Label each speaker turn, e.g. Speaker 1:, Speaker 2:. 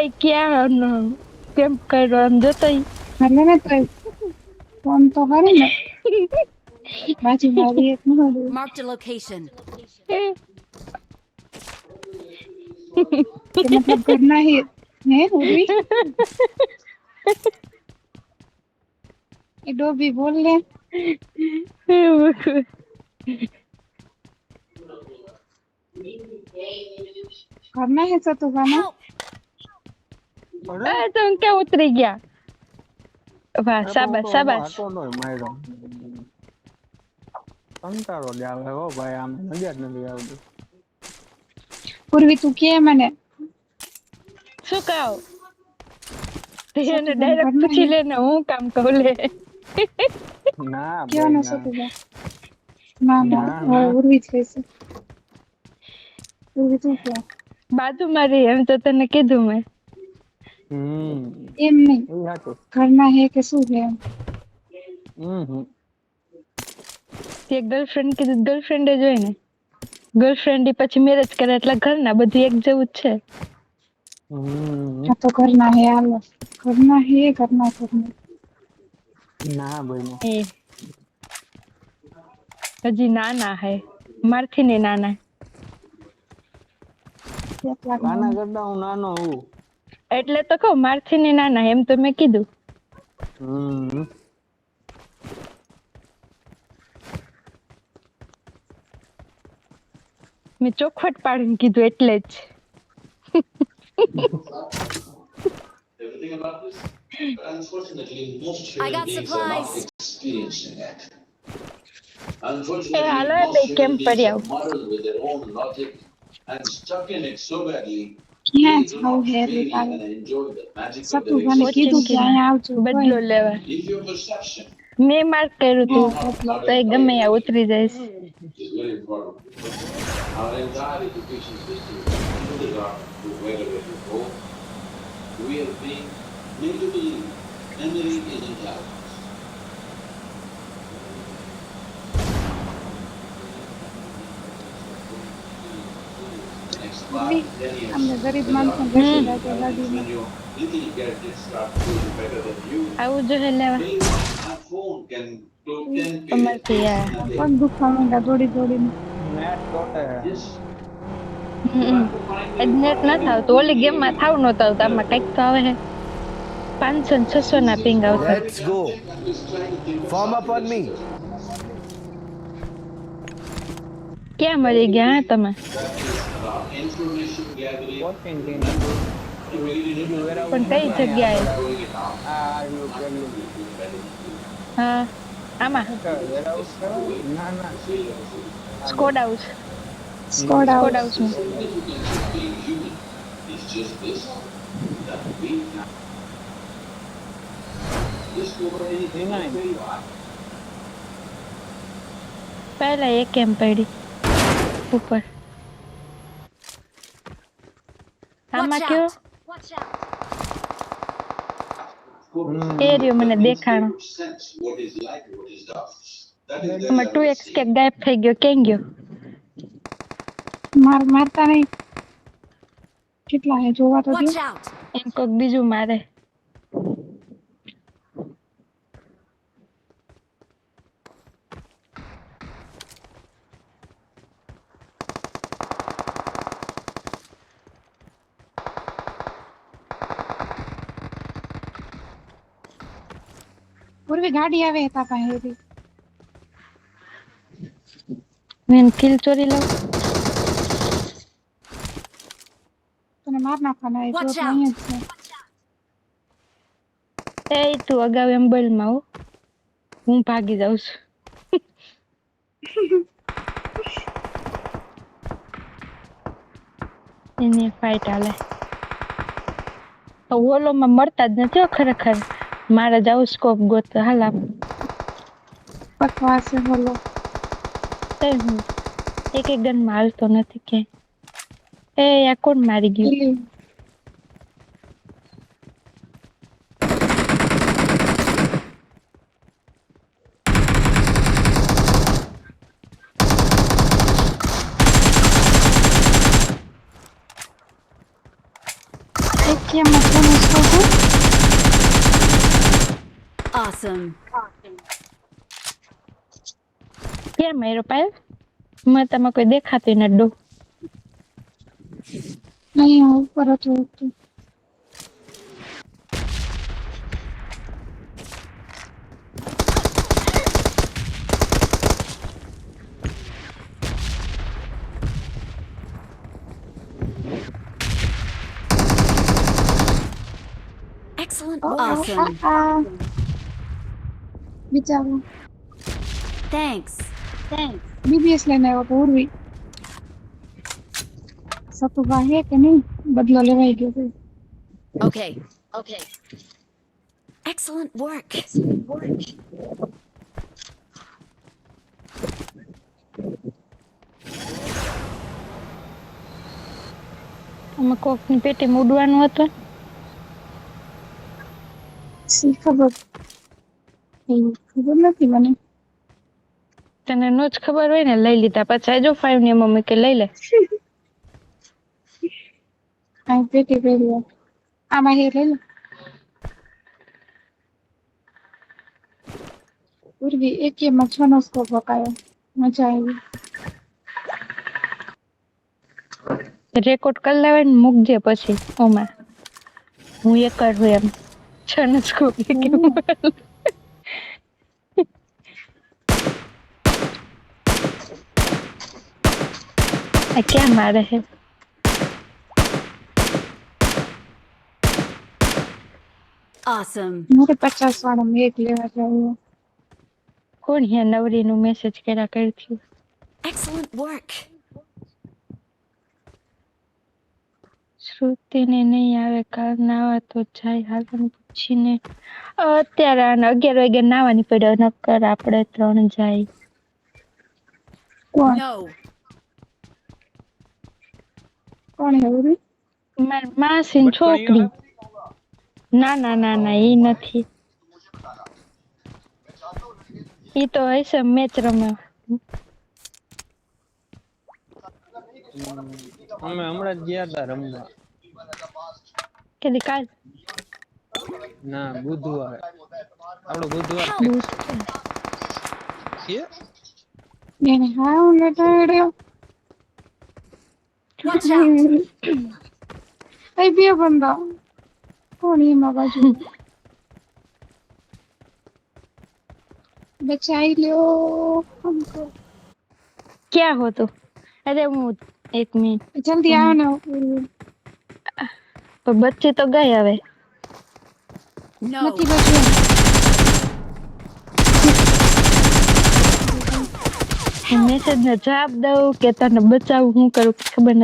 Speaker 1: એ ક્યાં કેમ કર્યો આમ જોતો
Speaker 2: એટલે ને તો ફોન તો કરે ને બાજુમાં આવી એક ન હતું
Speaker 3: Marked a location.
Speaker 2: કે મતલબ ઘરના હે ઉર્વી એ ડોબી બોલ લે ઘરના હે સતુભાના
Speaker 3: Help!
Speaker 1: તમે ક્યાં ઉતરી ગયા વાહ
Speaker 4: અરે પણ
Speaker 1: શાબાશ શાબાશ
Speaker 4: હતો નો માર્યો કંટાળો જ આવે હો ભાઈ આમ મજા જ નથી આવતી
Speaker 2: ઉર્વી તું કે મને
Speaker 1: શું કહો એને
Speaker 2: સતુભાના
Speaker 1: ડાયરેક્ટ
Speaker 2: ઘરના
Speaker 1: પૂછી
Speaker 2: હે
Speaker 1: લે ને હું કામ કહું લે
Speaker 4: ના
Speaker 2: કયો
Speaker 4: ભાઈ
Speaker 2: ને
Speaker 4: ના
Speaker 2: સતુભા ના
Speaker 4: ના
Speaker 2: હવે
Speaker 4: ના
Speaker 2: ઉર્વી જ કહેશે ઉર્વી તું કે
Speaker 1: બાજુમાં રહી એમ તો તને કીધું મેં એમ નહીં
Speaker 4: એ હતું
Speaker 2: ઘરના હે કે શું હે એમ
Speaker 1: તે ગર્લફ્રેન્ડ કીધું ગર્લફ્રેન્ડ જ હોય ને ગર્લફ્રેન્ડ પછી મેરેજ કરે એટલે ઘરના બધું એક જેવું જ છે
Speaker 2: આ તો ઘરના હે હાલો ઘરના ઘરના
Speaker 4: ના ભાઈ ના
Speaker 1: એ હજી નાના હે મારથી ને નાના
Speaker 2: કેટલાક
Speaker 4: આના
Speaker 2: નાના
Speaker 4: કરતા હું નાનો હું
Speaker 1: એટલે તો કહું મારથી ને નાના એમ તો મેં કીધું મેં ચોખવટ પાડીને કીધું એટલે જ
Speaker 5: Everything about this, but unfortunately, most
Speaker 3: I
Speaker 5: human
Speaker 3: got
Speaker 5: beings are not
Speaker 3: supplies.
Speaker 5: experiencing it.
Speaker 1: A
Speaker 5: Unfortunately,
Speaker 1: hello
Speaker 5: most
Speaker 1: બે
Speaker 5: human
Speaker 1: કેમ
Speaker 5: beings
Speaker 1: પડી
Speaker 5: are
Speaker 1: આવું
Speaker 5: muddled with their own logic and stuck in it so badly,
Speaker 2: ક્યાં
Speaker 5: they do
Speaker 2: જાવ
Speaker 5: not
Speaker 2: હે
Speaker 5: feel
Speaker 2: તારે
Speaker 5: and enjoy the magic of their
Speaker 2: સતુભાને કીધું કે
Speaker 5: existence.
Speaker 1: પોચિંકીમાં
Speaker 2: અહીંયા આવજો
Speaker 1: બદલો
Speaker 2: કોઈ
Speaker 1: લેવા
Speaker 5: If your perception
Speaker 1: મેં માર્ક કર્યું
Speaker 2: હા
Speaker 1: તું
Speaker 2: બદલો
Speaker 1: તો એ ગમે ત્યાં ઉતરી જઈશ
Speaker 5: is very important. Our entire education system is the dark to wherever you go. We are being made to believe memory is intelligence. The next 5 to 10 years,
Speaker 2: અમને ગરીબ
Speaker 5: when
Speaker 2: માણસો
Speaker 5: your
Speaker 2: બેસી
Speaker 5: artificial
Speaker 2: જાય
Speaker 5: intelligence,
Speaker 2: ગાડીમાં
Speaker 5: when your little gadgets start doing better than you,
Speaker 1: આવું જોઈએ લેવા
Speaker 5: maybe a phone can do 10
Speaker 1: અમારથી
Speaker 5: pages
Speaker 1: આ
Speaker 5: in a day.
Speaker 2: પગ દુખવા માંડ્યા દોડી દોડીને
Speaker 4: નેટ તોટે
Speaker 5: Yes. You have to find
Speaker 1: જ
Speaker 5: your
Speaker 1: નેટ નથી આવતું ઓલી ગેમમાં થાવ નહોતું આવતું આમાં કંઈક તો આવે છે 500 ને 600 ના પિંગ આવતા
Speaker 6: Let's go. Form up on me.
Speaker 1: ક્યાં મળી ગયા હા તમે
Speaker 5: information gathering.
Speaker 4: પોચિંગ
Speaker 5: Really
Speaker 1: પણ કઈ જગ્યાએ
Speaker 5: doing it now.
Speaker 4: આ આવ્યું પેલું
Speaker 1: હા આમાં
Speaker 4: વેરહાઉસ ના ના
Speaker 1: squad house
Speaker 2: squad
Speaker 1: squad
Speaker 2: out
Speaker 1: હાઉસમાં
Speaker 5: Significance of being human is just this, that we can discover anything where you are.
Speaker 1: પહેલા એક કેમ પડી ઉપર આમાં
Speaker 3: Watch
Speaker 1: કયો
Speaker 3: out! Watch out!
Speaker 1: એ રહ્યો મને દેખાણો
Speaker 5: Sense what is light and what is dark. That is
Speaker 1: આમાં
Speaker 5: very
Speaker 1: 2x કે ગાયબ થઈ ગયો કેમ ગયો
Speaker 2: મારતા નહીં કેટલા હે જોવા તો
Speaker 3: Watch
Speaker 2: દો
Speaker 3: out!
Speaker 1: એમ કોક બીજું મારે
Speaker 2: પૂર્વી ગાડી આવે તા પાસે એવી
Speaker 1: મેં કિલ ચોરી લઉં
Speaker 2: તને માર નાખવાના એ જો
Speaker 3: Watch
Speaker 2: તો
Speaker 3: out.
Speaker 2: અહીંયા જ છે
Speaker 1: એ તું અગાઉ એમ બોલમાં હો હું ભાગી જાઉં છું એની ફાઇટ હાલે તો ઓલોમાં મળતા જ નથી હો ખરેખર મારે જાવું સ્કોપ ગોત હાલ આપ
Speaker 2: બકવાસ છે બોલો
Speaker 1: કઈ હું એક ગનમાં હાલતો નથી કે એ આ કોણ મારી ગયું
Speaker 2: પેલી એક કેમાં કોનો સ્કોપ
Speaker 3: Awesome.
Speaker 1: ક્યાં માર્યો પાયલ? મેં તમે કોઈ દેખાતી ન ડો.
Speaker 2: નહીં ઉપર હતું
Speaker 3: Excellent. Awesome.
Speaker 2: બિચારો
Speaker 3: Thanks.
Speaker 2: બીબીએસ લઈને આવ્યો તો ઉર્વી સતુભા હે કે નહીં બદલો લેવાઈ ગયો છે
Speaker 3: Okay. Excellent work.
Speaker 1: અમે કોકની પેટીમાં ઉડવાનું હતું.
Speaker 2: શી ખબર એવું ખબર નથી મને
Speaker 1: તને નો જ ખબર હોય ને લઈ લીધા પછી આજો 5 ની મમ્મી કે લઈ લે.
Speaker 2: આ પેટી પહેરી આમાં હે લઈ લે ઉર્વી એકેમાં 6 નો સ્કોપ વકાયો મજા આવી
Speaker 1: રેકોર્ડ કરી લેવાય ને મૂકજે પછી ઓમાં હું એ કરું એમ છનસ કોપી કે આ ક્યાં મારે હે
Speaker 3: Awesome.
Speaker 2: મારે 50 વાળો મેક લેવા જાવ
Speaker 1: કોણ હે નવરી નું મેસેજ કર્યા કરતી
Speaker 3: Excellent work.
Speaker 1: શ્રુતિને નહીં આવે કાલ નાવા તો જાય હાલને પૂછીને અત્યારે આને 11 વાગે નાવાની પડ્યો નકર આપણે 3 જાય
Speaker 2: કોણ
Speaker 3: No.
Speaker 2: કોણ હે ઉર્વી
Speaker 1: મારી માસીની છોકરી ના ઈ નથી ઈ તો હશે મેચ રમે
Speaker 4: અમે હમણાં જ ગયા હતા રમવા
Speaker 1: કેદી કાલ
Speaker 4: ના બુધવારે આપણો બુધવાર છે
Speaker 2: એને હા હું લેટાડ્યો
Speaker 3: Watch out.
Speaker 2: એ બે બંદા કોણ એમાં બાજુ બચાઈ લ્યો हमको
Speaker 1: ક્યાં હો તું અરે હું 1 મિનિટ
Speaker 2: જલ્દી આવો ને ઉર્વી
Speaker 1: તો બચ્ચી તો ગઈ હવે
Speaker 3: No.
Speaker 2: નથી બચ્યું
Speaker 1: મેસેજ ને જવાબ દઉં કે તને બચાવું હું કરું ખબર નથી